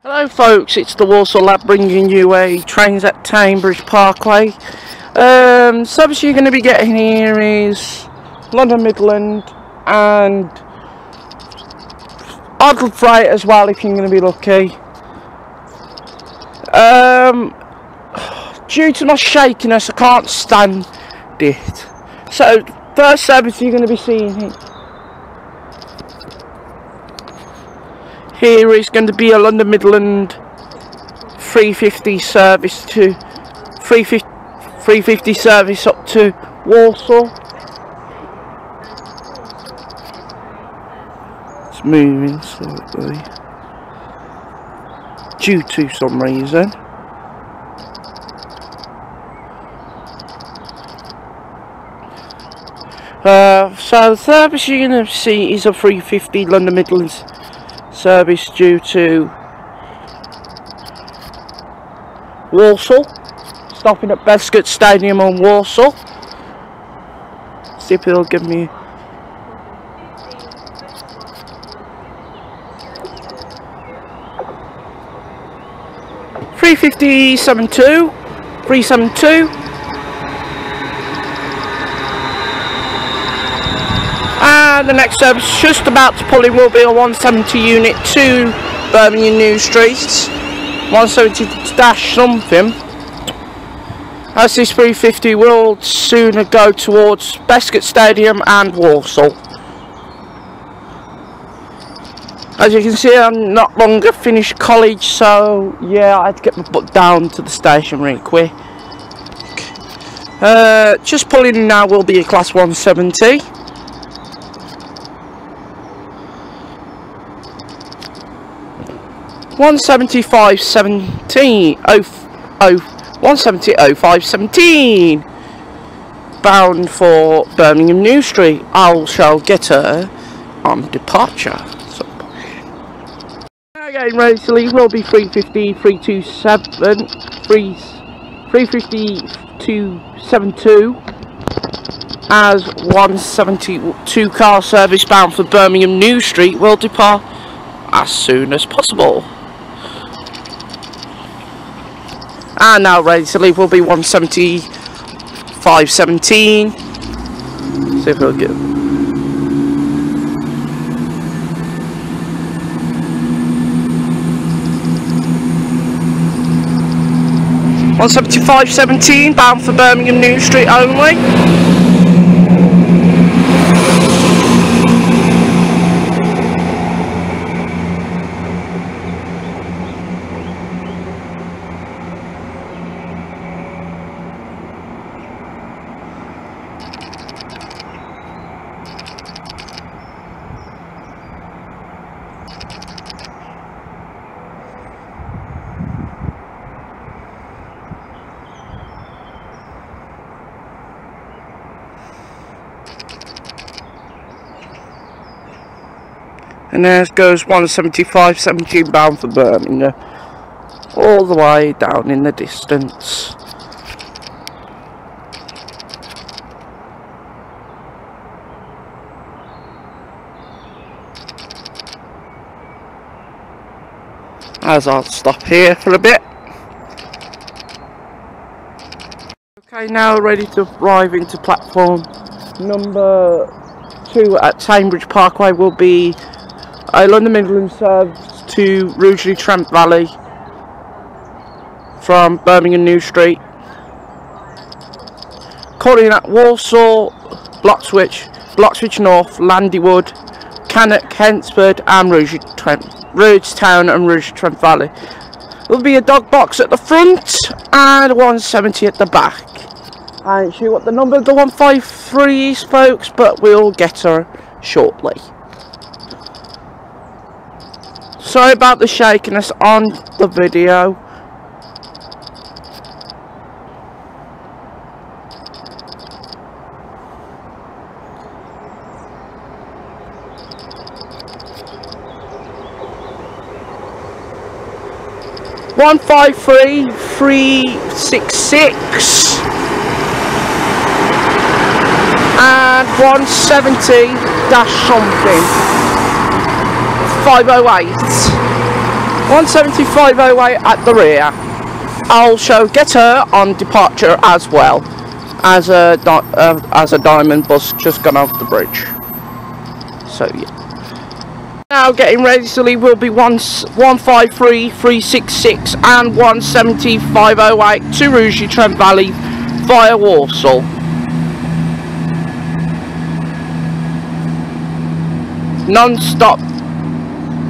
Hello folks, it's the Warsaw Lab bringing you a Trains at Cambridge Parkway. Service you're going to be getting here is London Midland and Oddle Freight as well if you're going to be lucky. Due to my shakiness I can't stand it. So first service you're going to be seeing here is going to be a London Midland 350 service to 350 service up to Warsaw. It's moving slightly due to some reason. So the service you're going to see is a 350 London Midlands service due to Warsaw, stopping at Bescott Stadium on Warsaw. See if it'll give me 350-72, 372. And the next service just about to pull in will be a 170 unit to Birmingham New Street, 170-something, as this 350 will sooner go towards Bescott Stadium and Warsaw. As you can see, I'm not longer finished college, so yeah, I had to get my butt down to the station really quick. Just pulling in now will be a class 170. 170-517 bound for Birmingham New Street. I shall get her on departure. Again, ready to leave will be 350, 327, 350 to 72 as 172 car service bound for Birmingham New Street will depart as soon as possible. And now ready to leave will be 170-517. See if we'll get 170-517 bound for Birmingham New Street only. And there goes 175-17 bound for Birmingham, all the way down in the distance. As I'll stop here for a bit. Okay, now ready to arrive into platform number 2 at Cambridge Parkway will be a London Midland service to Rugeley Trent Valley from Birmingham New Street. Calling at Warsaw, Bloxwich North, Landywood, Cannock, Hensford and Rudstown and Rugeley Trent Valley. There will be a dog box at the front and 170 at the back. I ain't sure what the number of the 153 is, folks, but we'll get her shortly. Sorry about the shakiness on the video. One 153-366 and 170-something 508. 17508 at the rear. I'll show get her on departure as well as a diamond bus just gone over the bridge. So yeah. Now getting ready to leave will be 153366 and 17508 to Rouge Trent Valley via Walsall. Non-stop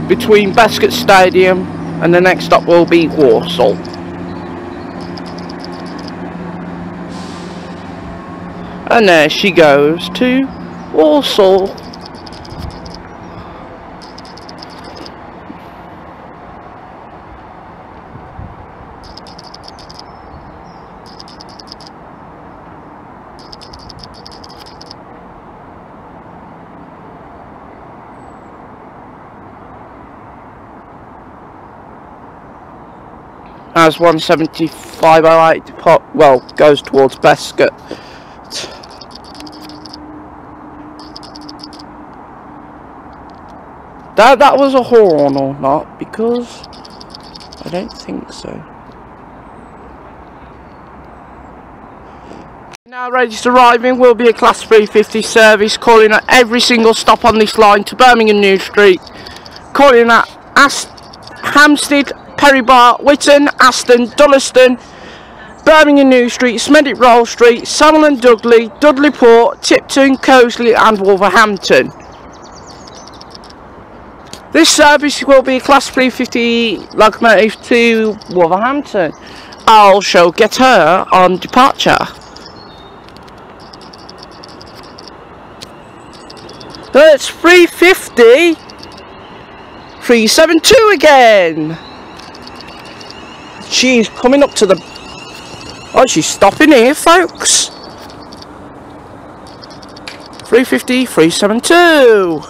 between Bescot Stadium and the next stop will be Walsall. And there she goes to Walsall. As 17508 depart, well, goes towards Bescot. That was a horn or not, because I don't think so. Now ready to arriving will be a Class 350 service calling at every single stop on this line to Birmingham New Street, calling at Hampstead, Perrybar, Witton, Aston, Dullaston, Birmingham New Street, Smedic Roll Street, Sutherland Dudley, Dudley Port, Tipton, Cosley and Wolverhampton. This service will be a Class 350 locomotive to Wolverhampton. I'll show get her on departure. That's 350 372 again. She's coming up to the... Oh, she's stopping here, folks. 350 372.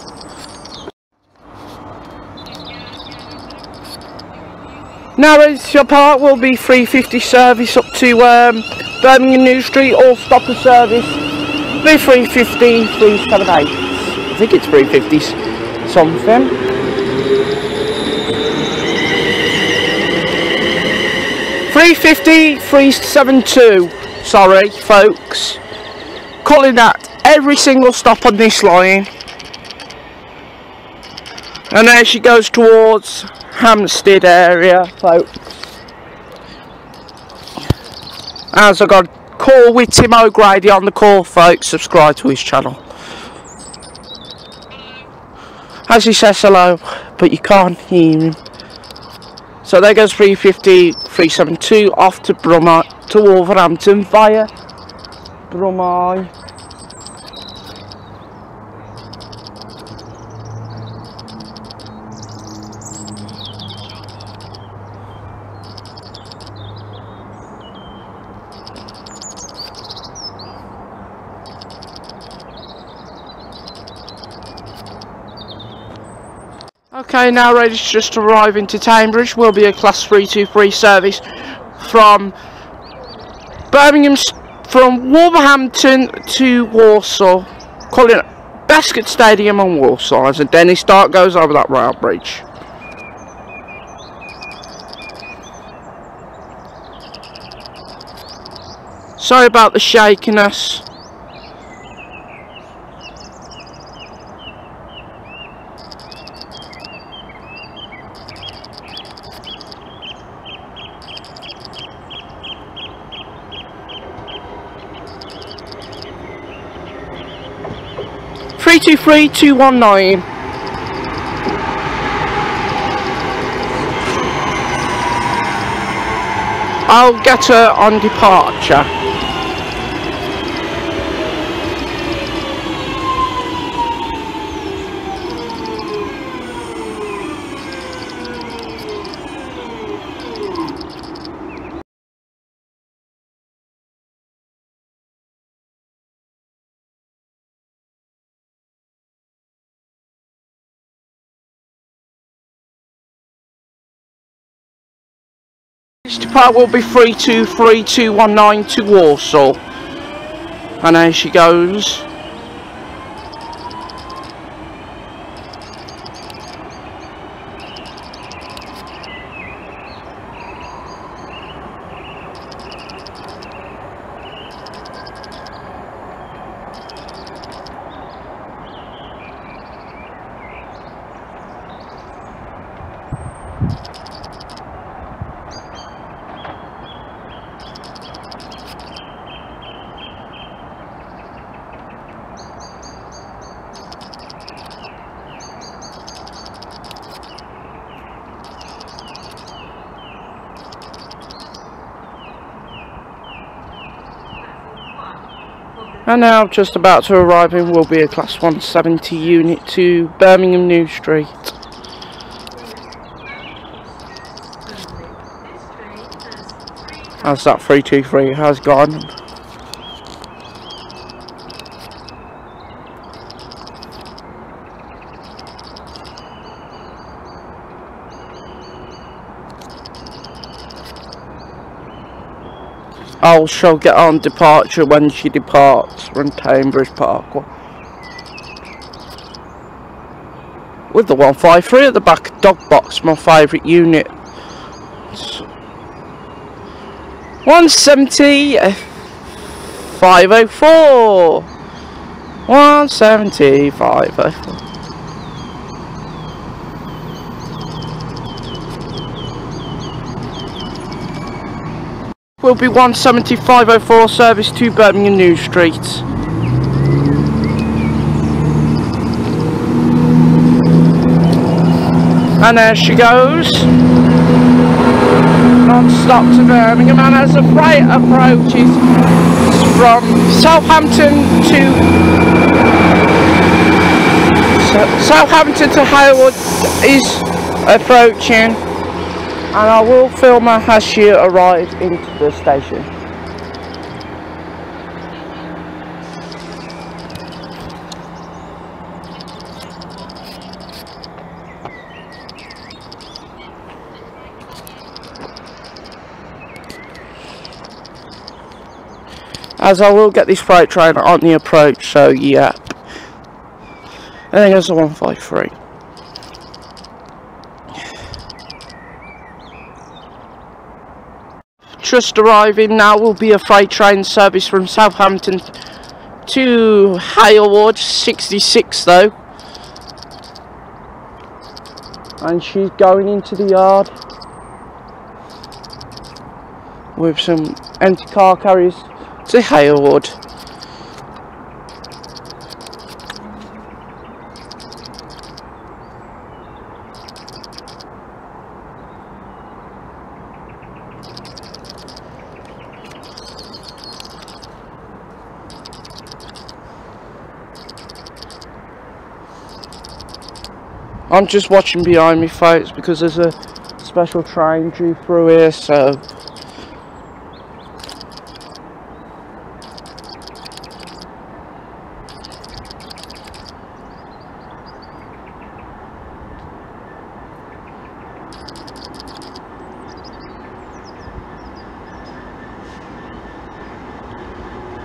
Now ready to depart will be 350 service up to Birmingham New Street, all stopper service. Be 350 378. I think it's 350 something. 350 372. Sorry, folks. Calling at every single stop on this line. And there she goes towards Hampstead area, folks. As I got a call with Tim O'Grady on the call, folks, subscribe to his channel. As he says hello, but you can't hear him. So there goes 350 372 off to Brummie, to Wolverhampton via Brummie. Okay, now ready to just arrive into Cambridge will be a Class 323 service from Wolverhampton to Walsall, calling it Bescot Stadium and Walsall as a Dennis Stark goes over that rail bridge. Sorry about the shakiness. Three 2 219. I'll get her on departure. This depart will be 323 219 to Walsall. And there she goes. And now just about to arrive in will be a Class 170 unit to Birmingham New Street. As that 323 has gone. I shall get on departure when she departs from Cambridge Parkway. With the 153 at the back, dog box, my favourite unit. 170 504. 170 504. Will be 170 504 service to Birmingham New Street. And there she goes, non-stop to Birmingham, and as the freight approaches from Southampton to Haywood is approaching, and I will film her as she arrives into the station. As I will get this freight train on the approach, so yeah. I think it's a 153. Just arriving now will be a freight train service from Southampton to Haywood, 66 though. And she's going into the yard with some empty car carriers to Haywood. I'm just watching behind me, folks, because there's a special train due through here, so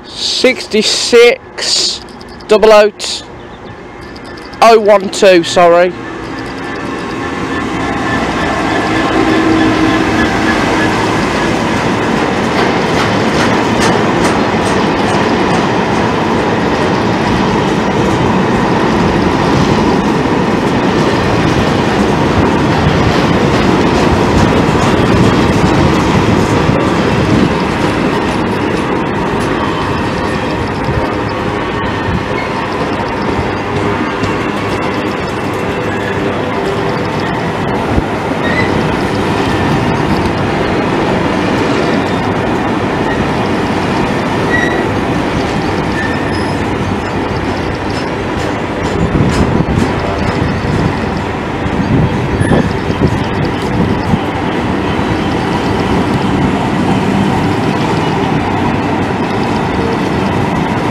'66 012, sorry.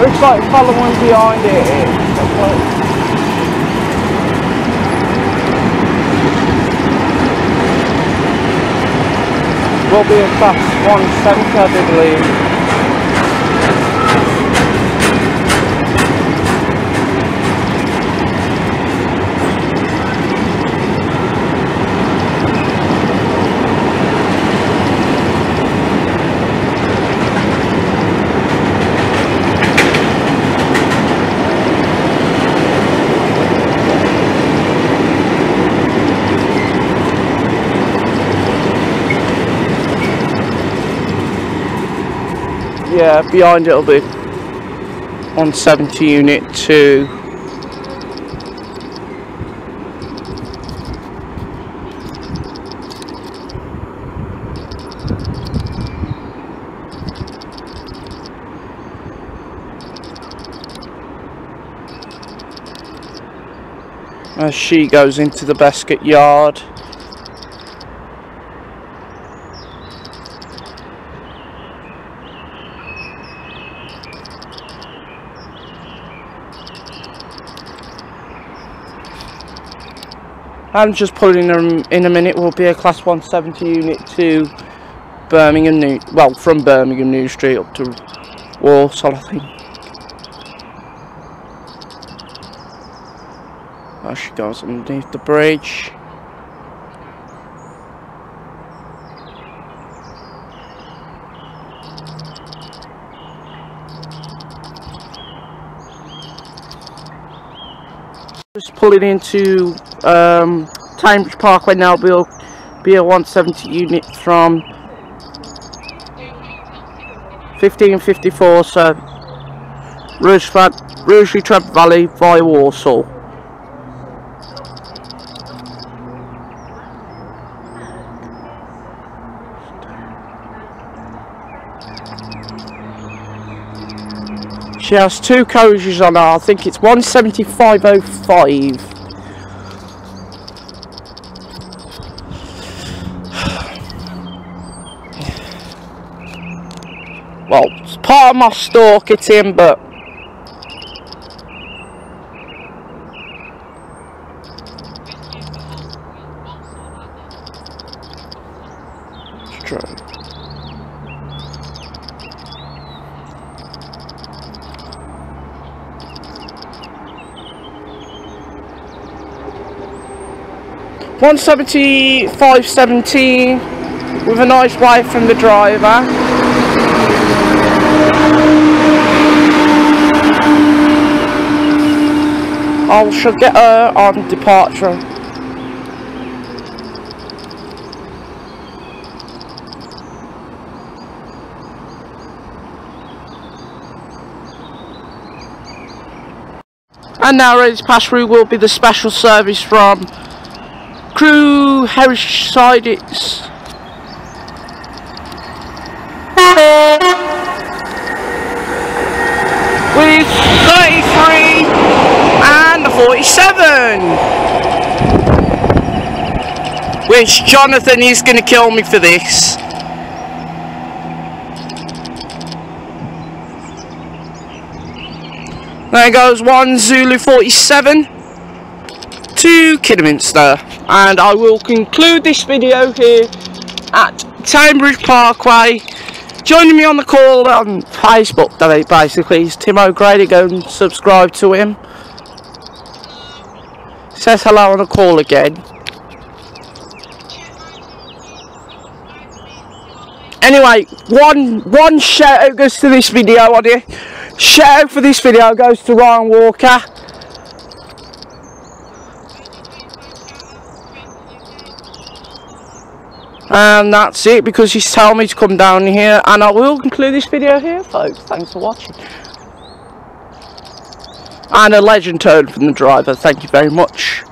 Looks like following behind it. Will be a Class 170, I do believe. yeah, behind it'll be 170 unit 2. As she goes into the basket yard. I'm just pulling them in a minute. Will be a class 170 unit to Birmingham New, well, from Birmingham New Street up to Walsall, I think. There she goes underneath the bridge. Just pulling into Cambridge Parkway now. Will be a 170 unit from 1554, so Rugeley Trent Valley via Walsall. She has 2 coaches on her. I think it's 175.05. Well, it's part of my store kitting, but it's true. $175.17 with a nice wave from the driver. I shall get her on departure. And now ready to pass through will be the special service from Crewe Heritage side. It's with 33 and the 47, which Jonathan is going to kill me for this. There goes 1 Zulu 47 to Kidderminster, and I will conclude this video here at Cambridge Parkway. Joining me on the call on Facebook, basically, is Tim O'Grady. Go and subscribe to him. Says hello on the call again. Anyway, one shout out goes to this video on here. Shout out for this video goes to Ryan Walker. And that's it, because he's telling me to come down here, and I will conclude this video here, folks. Thanks for watching. And a legend turn from the driver. Thank you very much.